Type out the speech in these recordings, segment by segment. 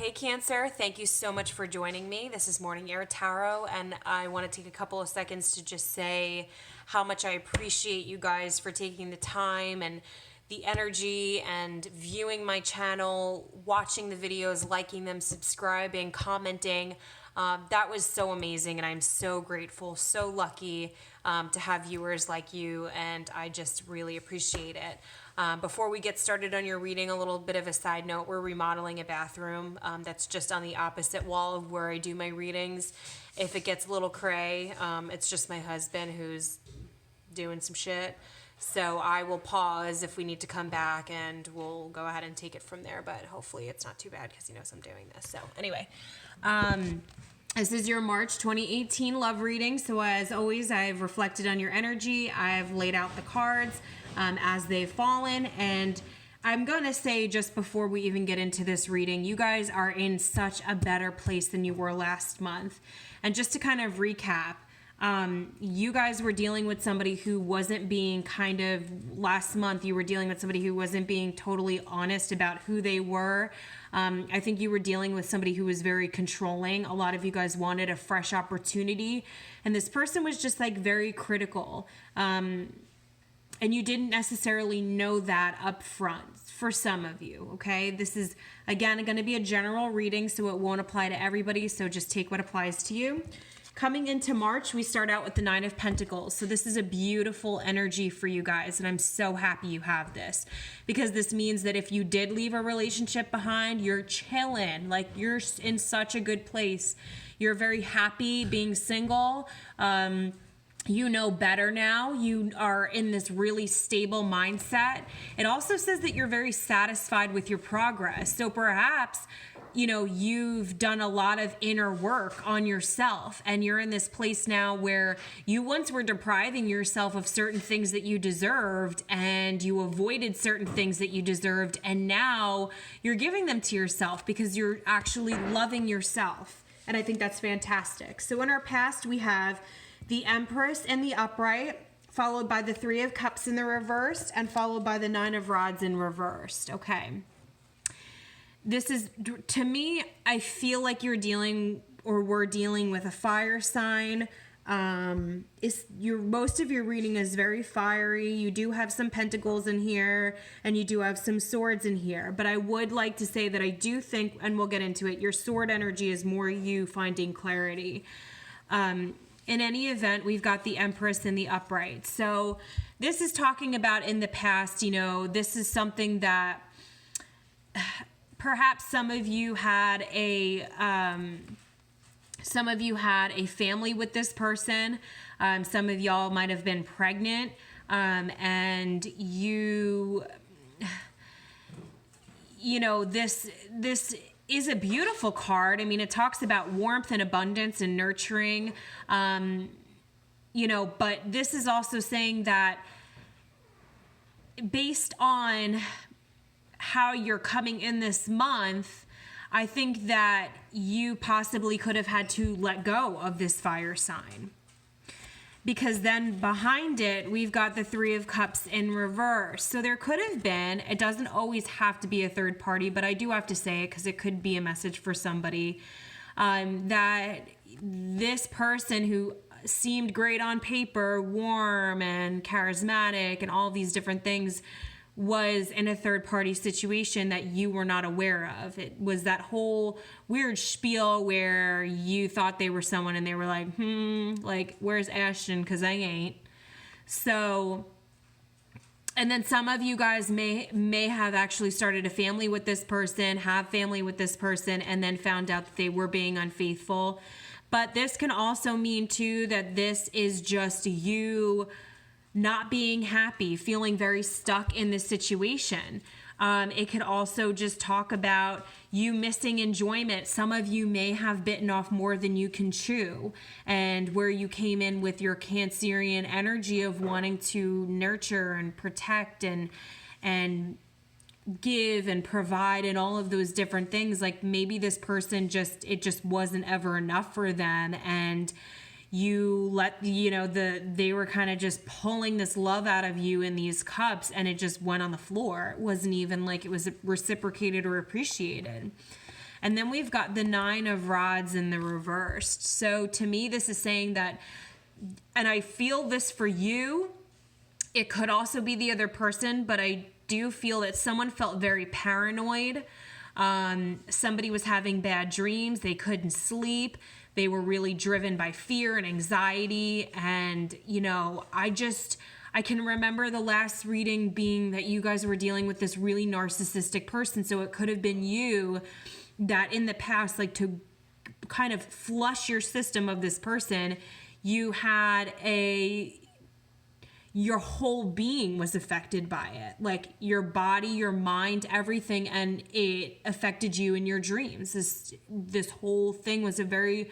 Hey Cancer, thank you so much for joining me. This is Morning Air Tarot, and I want to take a couple of seconds to just say how much I appreciate you guys for taking the time and the energy and viewing my channel, watching the videos, liking them, subscribing, commenting. That was so amazing, and I'm so grateful, so lucky to have viewers like you, and I just really appreciate it. Before we get started on your reading, a little bit of a side note, we're remodeling a bathroom that's just on the opposite wall of where I do my readings. If it gets a little cray, it's just my husband who's doing some shit. So I will pause if we need to come back, and we'll go ahead and take it from there, but hopefully it's not too bad because he knows I'm doing this. So anyway, this is your March 2018 love reading. So as always, I've reflected on your energy. I've laid out the cards as they've fallen. And I'm going to say, just before we even get into this reading, you guys are in such a better place than you were last month. And just to kind of recap, you guys were dealing with somebody who wasn't being last month, you were dealing with somebody who wasn't being totally honest about who they were. I think you were dealing with somebody who was very controlling. A lot of you guys wanted a fresh opportunity, and this person was just like very critical. And you didn't necessarily know that up front for some of you, okay? This is, again, going to be a general reading, so it won't apply to everybody, so just take what applies to you. Coming into March, we start out with the Nine of Pentacles. So this is a beautiful energy for you guys, and I'm so happy you have this, because this means that if you did leave a relationship behind, you're chilling. Like, you're in such a good place. You're very happy being single. You know better now. You are in this really stable mindset. It also says that you're very satisfied with your progress. So perhaps, you know, you've done a lot of inner work on yourself, and you're in this place now where you once were depriving yourself of certain things that you deserved, and you avoided certain things that you deserved, and now you're giving them to yourself because you're actually loving yourself. And I think that's fantastic. So in our past, we have the Empress in the upright, followed by the Three of Cups in the reversed, and followed by the Nine of Rods in reversed. Okay. This is, to me, I feel like we're dealing with a fire sign. Most of your reading is very fiery. You do have some pentacles in here, and you do have some swords in here. But I would like to say that I do think, and we'll get into it, your sword energy is more you finding clarity. In any event, we've got the Empress in the upright. So this is talking about in the past, you know, this is something that perhaps some of you had a family with this person. Some of y'all might have been pregnant, and you know, this is a beautiful card. I mean, it talks about warmth and abundance and nurturing, you know, but this is also saying that based on how you're coming in this month, I think that you possibly could have had to let go of this fire sign. Because then behind it, we've got the Three of Cups in reverse. So there could have been, it doesn't always have to be a third party, but I do have to say it because it could be a message for somebody, that this person who seemed great on paper, warm and charismatic and all these different things, was in a third party situation that you were not aware of. It was that whole weird spiel where you thought they were someone and they were like, like, where's Ashton? Because I ain't. So, and then some of you guys may have actually started a family with this person, have family with this person, and then found out that they were being unfaithful. But this can also mean too that this is just you not being happy, feeling very stuck in this situation. It could also just talk about you missing enjoyment. Some of you may have bitten off more than you can chew, and where you came in with your Cancerian energy of wanting to nurture and protect and give and provide and all of those different things. Like, maybe this person it just wasn't ever enough for them, and they were kind of just pulling this love out of you in these cups, and it just went on the floor. It wasn't even like it was reciprocated or appreciated. And then we've got the 9 of Rods in the reversed. So to me, this is saying that, and I feel this for you, it could also be the other person, but I do feel that someone felt very paranoid. Somebody was having bad dreams. They couldn't sleep. They were really driven by fear and anxiety. And, you know, I can remember the last reading being that you guys were dealing with this really narcissistic person. So it could have been you that in the past, like to kind of flush your system of this person, you had your whole being was affected by it. Like your body, your mind, everything, and it affected you in your dreams. This whole thing was a very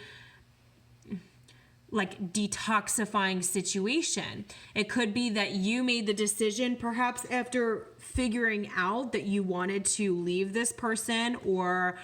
like detoxifying situation. It could be that you made the decision perhaps after figuring out that you wanted to leave this person or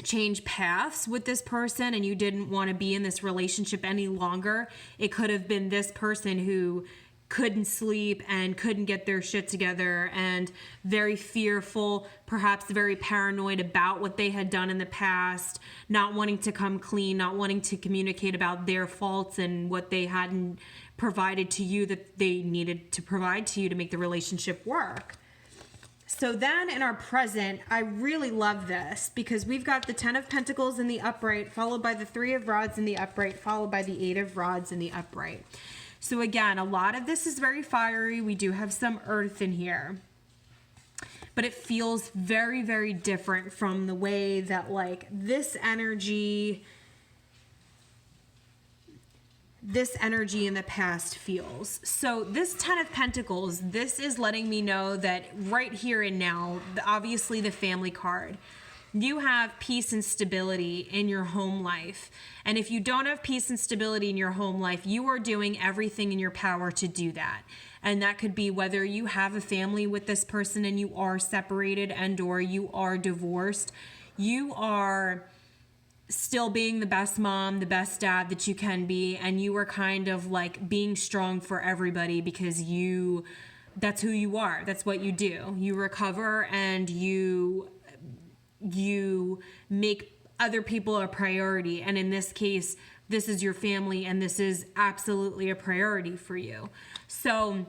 change paths with this person and you didn't want to be in this relationship any longer. It could have been this person who couldn't sleep and couldn't get their shit together and very fearful, perhaps very paranoid about what they had done in the past, not wanting to come clean, not wanting to communicate about their faults and what they hadn't provided to you that they needed to provide to you to make the relationship work. So then in our present, I really love this because we've got the 10 of Pentacles in the upright, followed by the 3 of Rods in the upright, followed by the 8 of Rods in the upright. So again, a lot of this is very fiery. We do have some earth in here, but it feels very, very different from the way that like this energy in the past feels. So this 10 of Pentacles, this is letting me know that right here and now, obviously the family card, you have peace and stability in your home life. And if you don't have peace and stability in your home life, you are doing everything in your power to do that. And that could be whether you have a family with this person and you are separated and or you are divorced, you are still being the best mom, the best dad that you can be, and you are kind of like being strong for everybody because that's who you are. That's what you do. You recover and you make other people a priority. And in this case, this is your family and this is absolutely a priority for you. So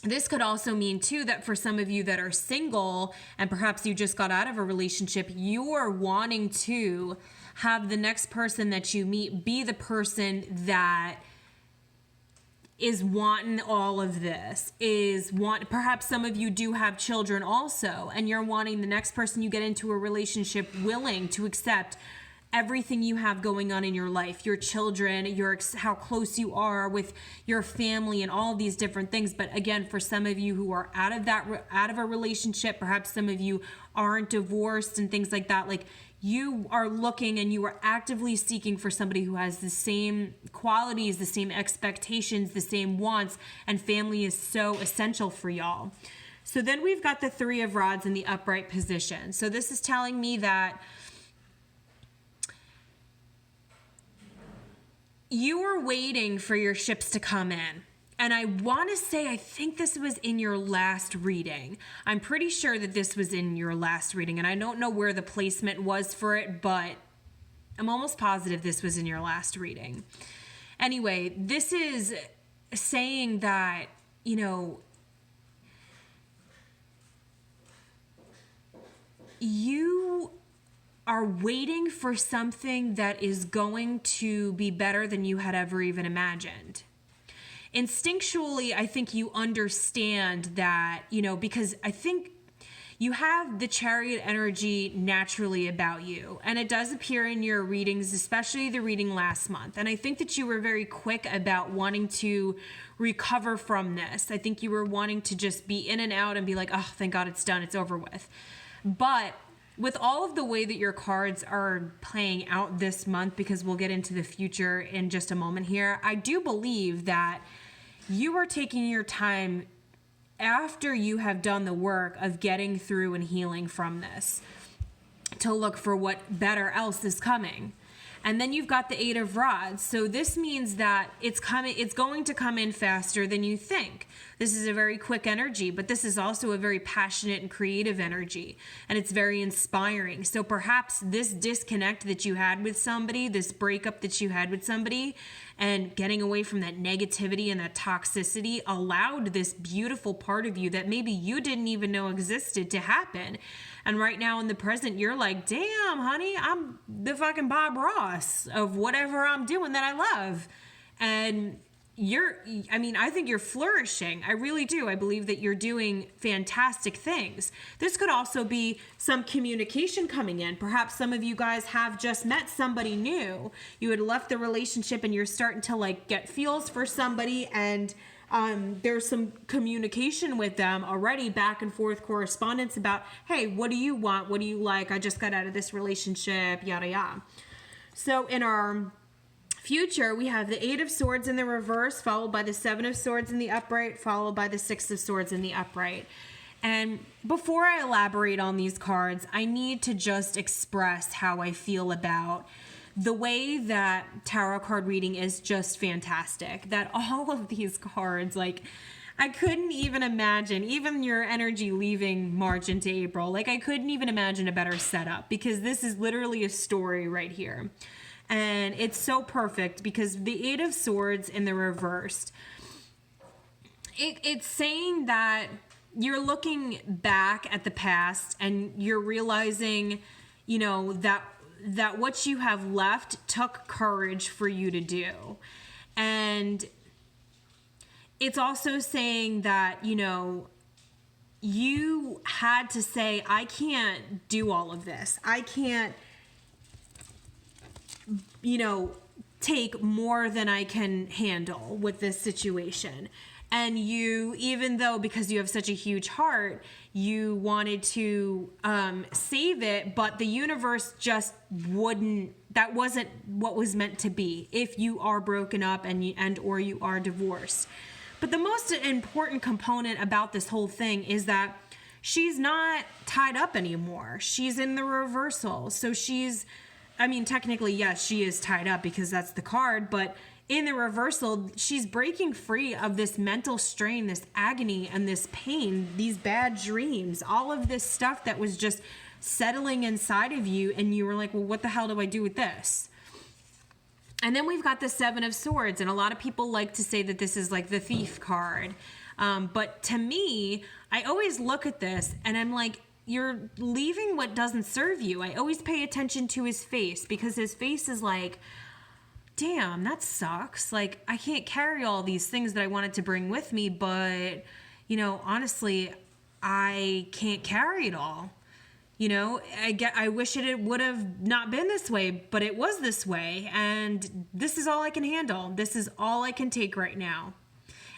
this could also mean too that for some of you that are single and perhaps you just got out of a relationship, you are wanting to have the next person that you meet be the person that is wanting all of this, perhaps some of you do have children also, and you're wanting the next person you get into a relationship willing to accept everything you have going on in your life, your children, how close you are with your family and all of these different things. But again, for some of you who are out of a relationship, perhaps some of you aren't divorced and things like that, like you are looking and you are actively seeking for somebody who has the same qualities, the same expectations, the same wants, and family is so essential for y'all. So then we've got the 3 of Rods in the upright position. So this is telling me that you are waiting for your ships to come in. And I want to say, I think this was in your last reading. I'm pretty sure that this was in your last reading. And I don't know where the placement was for it, but I'm almost positive this was in your last reading. Anyway, this is saying that, you know, you are waiting for something that is going to be better than you had ever even imagined. Instinctually, I think you understand that, you know, because I think you have the Chariot energy naturally about you. And it does appear in your readings, especially the reading last month. And I think that you were very quick about wanting to recover from this. I think you were wanting to just be in and out and be like, oh, thank God it's done. It's over with. But with all of the way that your cards are playing out this month, because we'll get into the future in just a moment here, I do believe that you are taking your time after you have done the work of getting through and healing from this to look for what better else is coming. And then you've got the Eight of Rods. So this means that it's going to come in faster than you think. This is a very quick energy, but this is also a very passionate and creative energy, and it's very inspiring. So perhaps this disconnect that you had with somebody, this breakup that you had with somebody, and getting away from that negativity and that toxicity allowed this beautiful part of you that maybe you didn't even know existed to happen. And right now in the present, you're like, damn, honey, I'm the fucking Bob Ross of whatever I'm doing that I love. And I think you're flourishing. I really do. I believe that you're doing fantastic things. This could also be some communication coming in. Perhaps some of you guys have just met somebody new. You had left the relationship and you're starting to like get feels for somebody, and there's some communication with them already, back and forth correspondence about, hey, what do you want? What do you like? I just got out of this relationship, yada, yada. So in our future, we have the Eight of Swords in the reverse, followed by the Seven of Swords in the upright, followed by the Six of Swords in the upright. And before I elaborate on these cards, I need to just express how I feel about the way that tarot card reading is just fantastic. That all of these cards, like, I couldn't even imagine, even your energy leaving March into April, like I couldn't even imagine a better setup, because this is literally a story right here. And it's so perfect because the Eight of Swords in the reversed, it's saying that you're looking back at the past and you're realizing, you know, that what you have left took courage for you to do. And it's also saying that, you know, you had to say, I can't do all of this. I can't, you know, take more than I can handle with this situation. And you, even though, because you have such a huge heart, you wanted to save it, but the universe just wouldn't, that wasn't what was meant to be if you are broken up and or you are divorced. But the most important component about this whole thing is that she's not tied up anymore. She's in the reversal. So she's, I mean, technically, yes, she is tied up because that's the card, but in the reversal, she's breaking free of this mental strain, this agony, and this pain, these bad dreams, all of this stuff that was just settling inside of you, and you were like, well, what the hell do I do with this? And then we've got the Seven of Swords, and a lot of people like to say that this is like the Thief card. But to me, I always look at this, and I'm like, you're leaving what doesn't serve you. I always pay attention to his face, because his face is like, damn, that sucks. Like, I can't carry all these things that I wanted to bring with me, but, you know, honestly, I can't carry it all. You know, I wish it would have not been this way, but it was this way, and this is all I can handle. This is all I can take right now.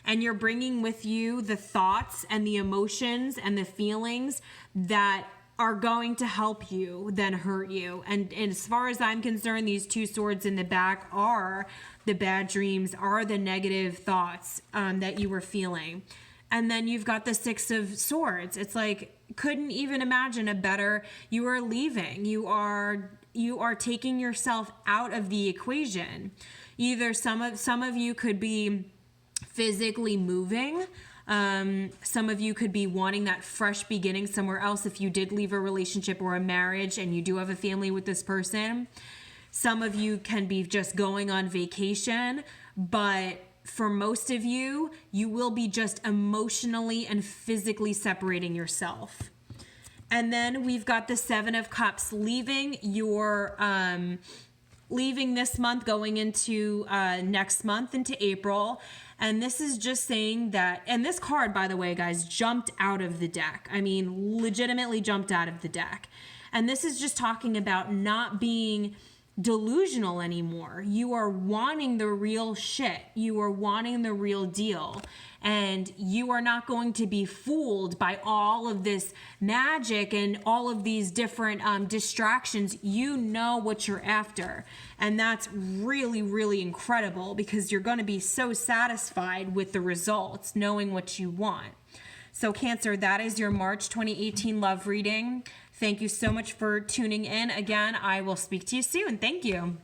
And you're bringing with you the thoughts and the emotions and the feelings that are going to help you than hurt you. And as far as I'm concerned, these two swords in the back are the bad dreams, are the negative thoughts that you were feeling. And then you've got the Six of Swords. It's like, couldn't even imagine a better, you are leaving. You are taking yourself out of the equation. Either some of you could be physically moving. Some of you could be wanting that fresh beginning somewhere else if you did leave a relationship or a marriage and you do have a family with this person. Some of you can be just going on vacation, but for most of you, you will be just emotionally and physically separating yourself. And then we've got the Seven of Cups, leaving this month, going into next month, into April. And this is just saying that, and this card, by the way, guys, jumped out of the deck. I mean, legitimately jumped out of the deck. And this is just talking about not being delusional anymore. You are wanting the real shit. You are wanting the real deal. And you are not going to be fooled by all of this magic and all of these different distractions. You know what you're after. And that's really, really incredible, because you're going to be so satisfied with the results, knowing what you want. So Cancer, that is your March 2018 love reading. Thank you so much for tuning in. Again, I will speak to you soon. Thank you.